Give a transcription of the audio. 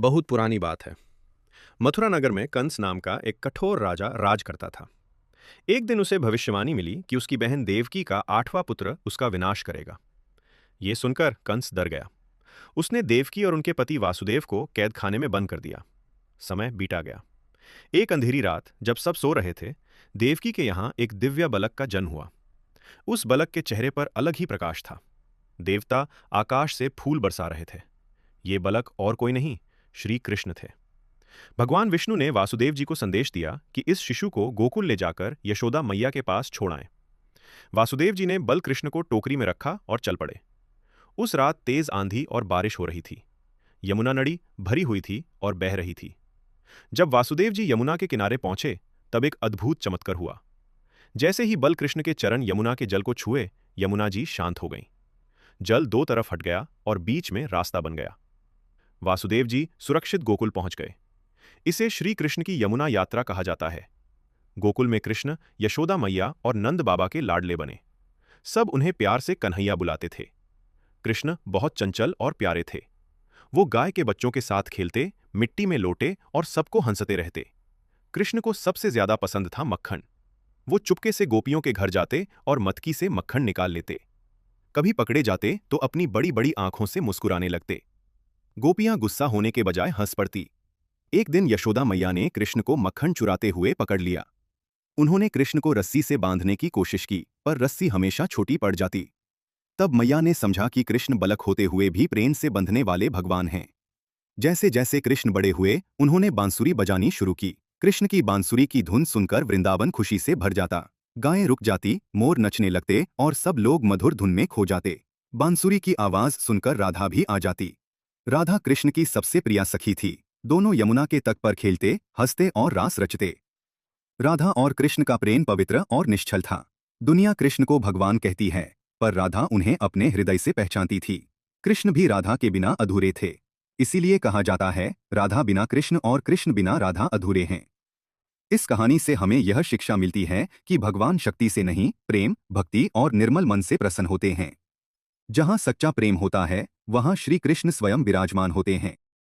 बहुत पुरानी बात है। मथुरा नगर में कंस नाम का एक कठोर राजा राज करता था। एक दिन उसे भविष्यवाणी मिली कि उसकी बहन देवकी का 8वां पुत्र उसका विनाश करेगा। ये सुनकर कंस डर गया। उसने देवकी और उनके पति वासुदेव को कैद खाने में बंद कर दिया। समय बीता गया। एक अंधेरी रात जब सब सो रहे थे, देवकी के यहाँ एक दिव्य बलक का जन्म हुआ। उस बलक के चेहरे पर अलग ही प्रकाश था। देवता आकाश से फूल बरसा रहे थे। ये बलक और कोई नहीं, श्री कृष्ण थे। भगवान विष्णु ने वासुदेव जी को संदेश दिया कि इस शिशु को गोकुल ले जाकर यशोदा मैया के पास छोड़ आएं। वासुदेव जी ने बल कृष्ण को टोकरी में रखा और चल पड़े। उस रात तेज आंधी और बारिश हो रही थी। यमुना नदी भरी हुई थी और बह रही थी। जब वासुदेव जी यमुना के किनारे पहुंचे, तब एक अद्भुत चमत्कार हुआ। जैसे ही बल कृष्ण के चरण यमुना के जल को छुए, यमुना जी शांत हो गईं। जल दो तरफ हट गया और बीच में रास्ता बन गया। वासुदेव जी सुरक्षित गोकुल पहुंच गए। इसे श्री कृष्ण की यमुना यात्रा कहा जाता है। गोकुल में कृष्ण यशोदा मैया और नंद बाबा के लाडले बने। सब उन्हें प्यार से कन्हैया बुलाते थे। कृष्ण बहुत चंचल और प्यारे थे। वो गाय के बच्चों के साथ खेलते, मिट्टी में लोटे और सबको हंसते रहते। कृष्ण को सबसे ज्यादा पसंद था मक्खन। वो चुपके से गोपियों के घर जाते और मटकी से मक्खन निकाल लेते। कभी पकड़े जाते तो अपनी बड़ी बड़ी आंखों से मुस्कुराने लगते। गोपियां गुस्सा होने के बजाय हंस पड़ती। एक दिन यशोदा मैया ने कृष्ण को मक्खन चुराते हुए पकड़ लिया। उन्होंने कृष्ण को रस्सी से बांधने की कोशिश की, पर रस्सी हमेशा छोटी पड़ जाती। तब मैया ने समझा कि कृष्ण बलक होते हुए भी प्रेम से बंधने वाले भगवान हैं। जैसे जैसे कृष्ण बड़े हुए, उन्होंने बांसुरी बजानी शुरू की। कृष्ण की बांसुरी की धुन सुनकर वृंदावन खुशी से भर जाता। गायें रुक जाती, मोर नचने लगते और सब लोग मधुर धुन में खो जाते। बांसुरी की आवाज सुनकर राधा भी आ जाती। राधा कृष्ण की सबसे प्रिय सखी थी। दोनों यमुना के तट पर खेलते, हंसते और रास रचते। राधा और कृष्ण का प्रेम पवित्र और निश्चल था। दुनिया कृष्ण को भगवान कहती है, पर राधा उन्हें अपने हृदय से पहचानती थी। कृष्ण भी राधा के बिना अधूरे थे। इसीलिए कहा जाता है, राधा बिना कृष्ण और कृष्ण बिना राधा अधूरे हैं। इस कहानी से हमें यह शिक्षा मिलती है कि भगवान शक्ति से नहीं, प्रेम, भक्ति और निर्मल मन से प्रसन्न होते हैं। जहाँ सच्चा प्रेम होता है, वहाँ श्री कृष्ण स्वयं विराजमान होते हैं।